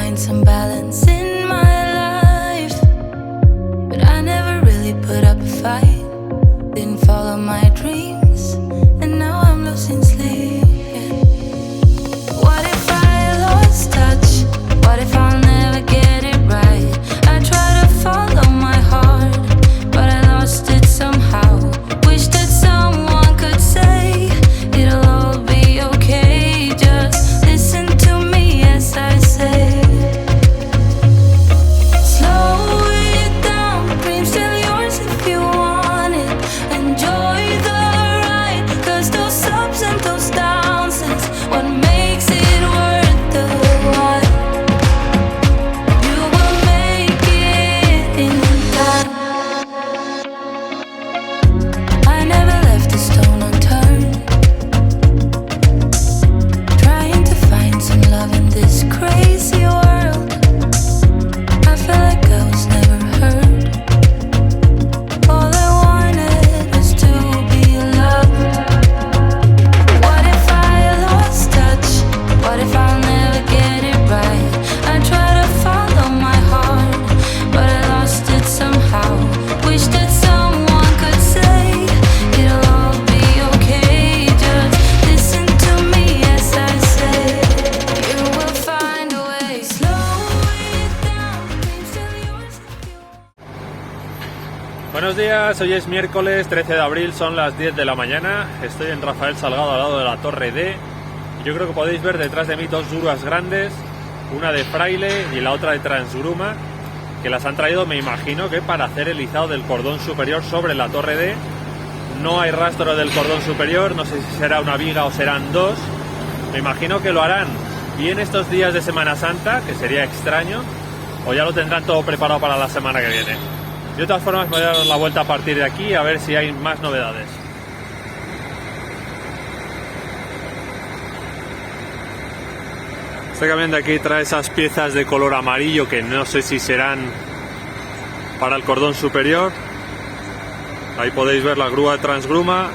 find some balance in my life, but I never really put up a fight. Didn't follow my dreams, and now I'm losing sleep. What if I lost touch? What if I'll never get it right? I try to follow my heart, but I lost it somehow. Wish that someone could say it'll all be okay. Just listen to me as I say. Slow it down, dreams still yours if you want it. Enjoy the ride, 'cause those ups and those downs is what makes it worth the while. You will make it in time. I never left a stone unturned, trying to find some love in this crazy world. I felt like I was never heard. All I wanted was to be loved. What if I lost touch? What if I'll never get it right? I try to follow my heart, but I lost it somehow. Wish that someone could say it'll all be okay. Just listen to me as I say. You will find a way. Slow it down, dreams still yours if you want. Buenos días, hoy es miércoles 13 de abril, son las 10 de la mañana. Estoy en Rafael Salgado, al lado de la Torre D. Yo creo que podéis ver detrás de mí dos grúas grandes, una de Fraile y la otra de Transgruma, que las han traído, me imagino, que para hacer el izado del cordón superior sobre la Torre D. No hay rastro del cordón superior, no sé si será una viga o serán dos. Me imagino que lo harán bien estos días de Semana Santa, que sería extraño, o ya lo tendrán todo preparado para la semana que viene. De todas formas, me voy a dar la vuelta a partir de aquí a ver si hay más novedades. Este camión de aquí trae esas piezas de color amarillo que no sé si serán para el cordón superior. Ahí podéis ver la grúa de Transgruma.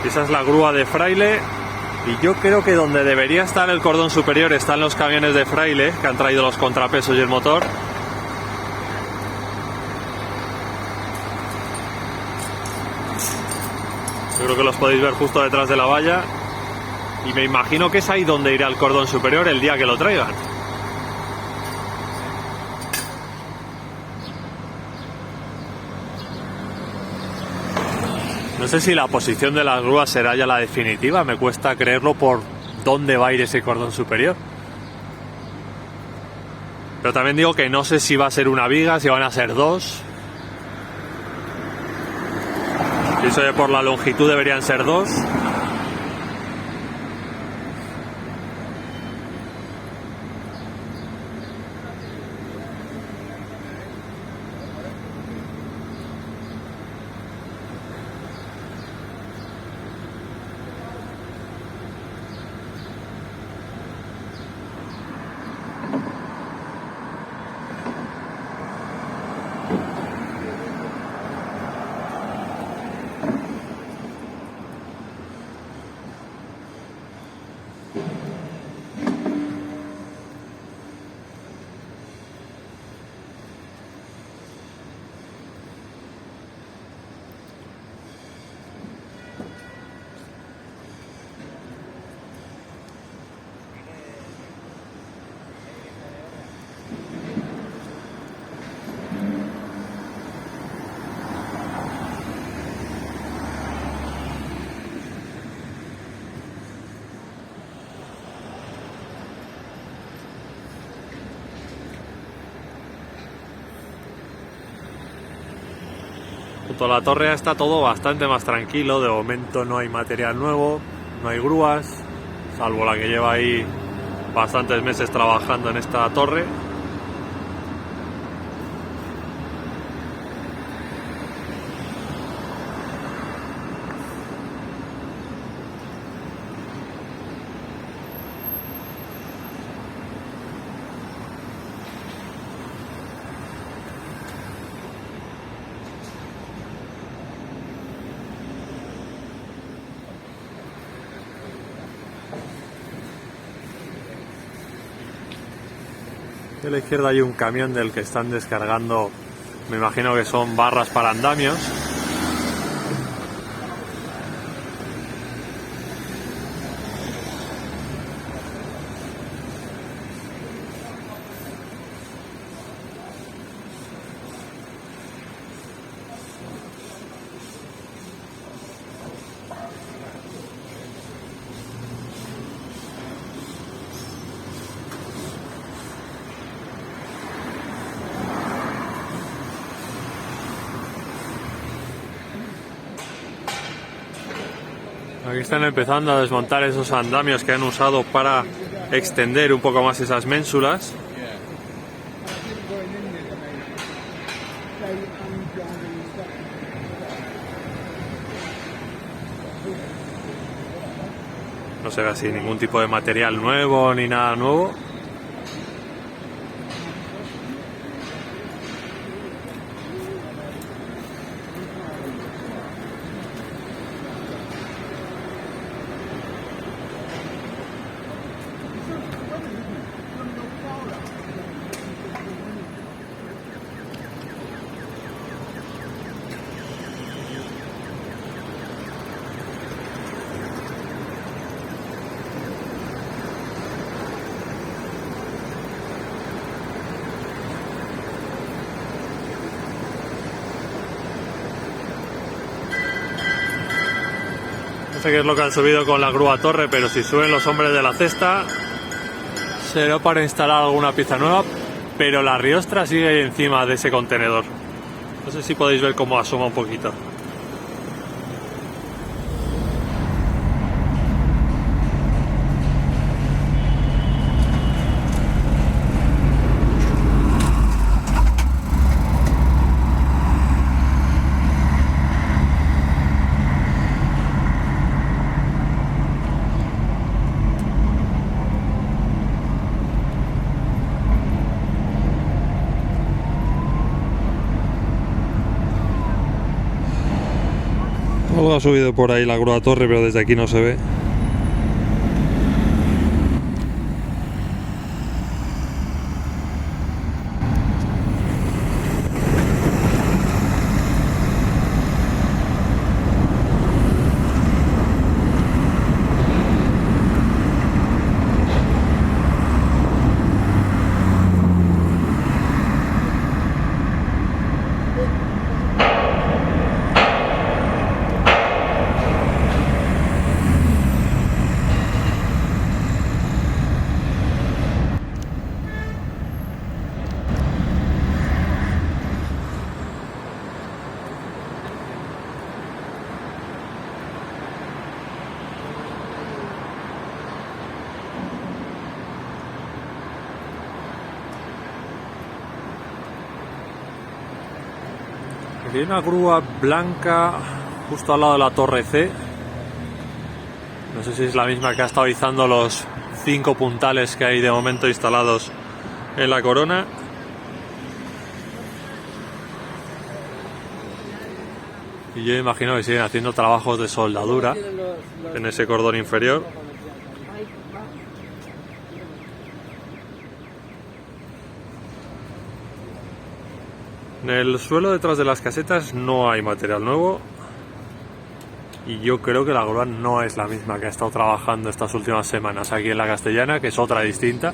Esa es la grúa de Fraile. Y yo creo que donde debería estar el cordón superior están los camiones de Fraile, que han traído los contrapesos y el motor. Yo creo que los podéis ver justo detrás de la valla. Y me imagino que es ahí donde irá el cordón superior el día que lo traigan. No sé si la posición de las grúas será ya la definitiva. Me cuesta creerlo por dónde va a ir ese cordón superior. Pero también digo que no sé si va a ser una viga, si van a ser dos. Pienso que por la longitud deberían ser dos. Junto a la torre está todo bastante más tranquilo. De momento no hay material nuevo, no hay grúas, salvo la que lleva ahí bastantes meses trabajando en esta torre. a la izquierda hay un camión del que están descargando, me imagino que son barras para andamios. Aquí están empezando a desmontar esos andamios que han usado para extender un poco más esas ménsulas. No se ve así ningún tipo de material nuevo ni nada nuevo. No sé qué es lo que han subido con la grúa torre, pero si suben los hombres de la cesta será para instalar alguna pieza nueva, pero la riostra sigue encima de ese contenedor. No sé si podéis ver cómo asoma un poquito. Algo ha subido por ahí la grúa torre, pero desde aquí no se ve. Aquí hay una grúa blanca justo al lado de la torre C. No sé si es la misma que ha estado izando los 5 puntales que hay de momento instalados en la corona. Y yo imagino que siguen haciendo trabajos de soldadura en ese cordón inferior. En el suelo detrás de las casetas no hay material nuevo. Y yo creo que la grúa no es la misma que ha estado trabajando estas últimas semanas aquí en la Castellana, que es otra distinta.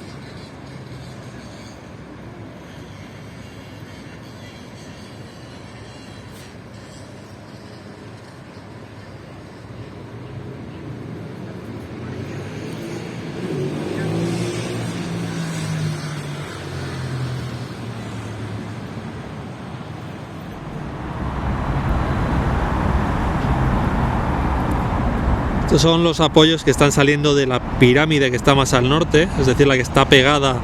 Estos son los apoyos que están saliendo de la pirámide que está más al norte, es decir, la que está pegada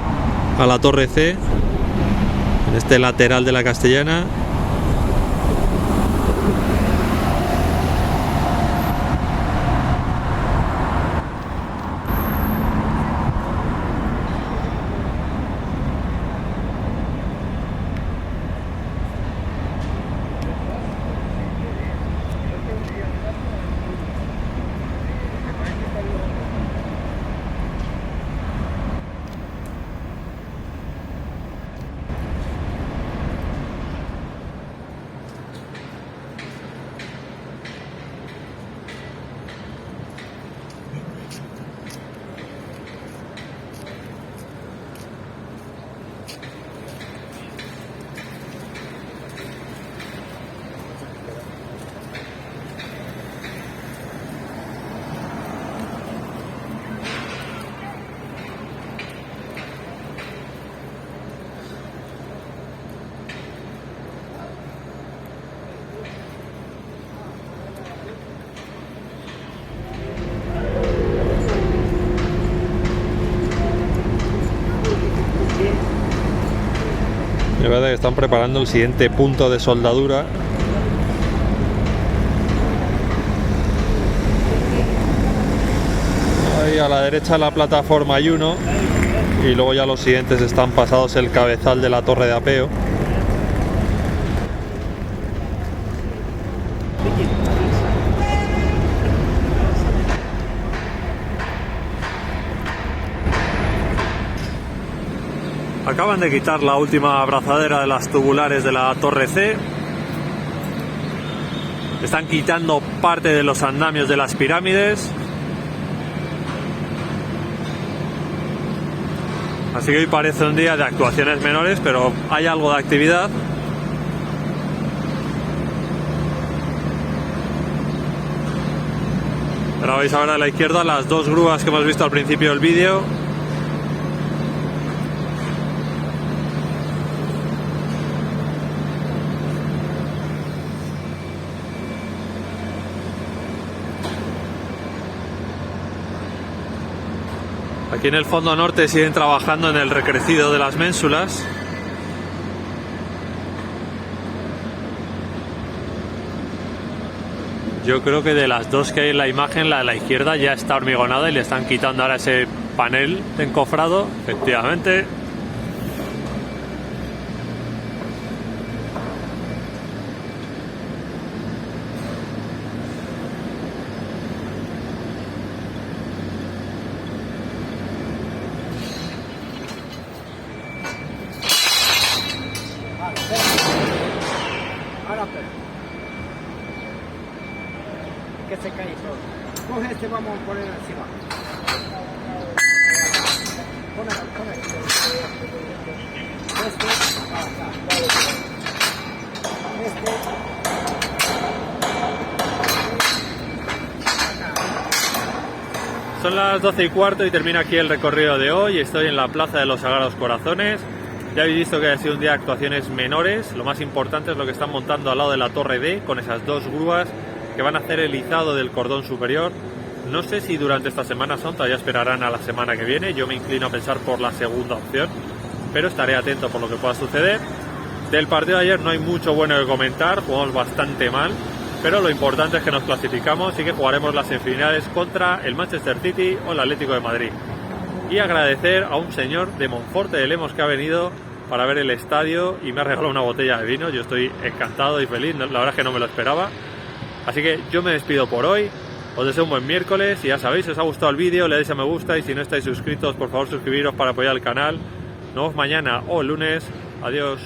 a la torre C, en este lateral de la Castellana. parece que están preparando el siguiente punto de soldadura. Ahí a la derecha la plataforma hay uno y luego ya los siguientes están pasados el cabezal de la torre de apeo. Acaban de quitar la última abrazadera de las tubulares de la torre C. Están quitando parte de los andamios de las pirámides. Así que hoy parece un día de actuaciones menores, pero hay algo de actividad. Ahora vais a ver a la izquierda las dos grúas que hemos visto al principio del vídeo. Aquí en el fondo norte siguen trabajando en el recrecido de las ménsulas. Yo creo que de las dos que hay en la imagen, la de la izquierda ya está hormigonada y le están quitando ahora ese panel encofrado, efectivamente. Ahora espera. Que se cae todo. Coge este, vamos a poner encima. Pon este. Son las 12:15 y termina aquí el recorrido de hoy. Estoy en la Plaza de los Sagrados Corazones. Ya habéis visto que ha sido un día de actuaciones menores. Lo más importante es lo que están montando al lado de la torre D, con esas dos grúas que van a hacer el izado del cordón superior. No sé si durante esta Semana Santa, todavía esperarán a la semana que viene. Yo me inclino a pensar por la segunda opción, pero estaré atento por lo que pueda suceder. Del partido de ayer no hay mucho bueno que comentar, jugamos bastante mal, pero lo importante es que nos clasificamos y que jugaremos las semifinales contra el Manchester City o el Atlético de Madrid. Y agradecer a un señor de Monforte de Lemos que ha venido para ver el estadio y me ha regalado una botella de vino. Yo estoy encantado y feliz, la verdad es que no me lo esperaba. Así que yo me despido por hoy, os deseo un buen miércoles y ya sabéis, si os ha gustado el vídeo le dais a me gusta y si no estáis suscritos por favor suscribiros para apoyar el canal. Nos vemos mañana o el lunes, adiós.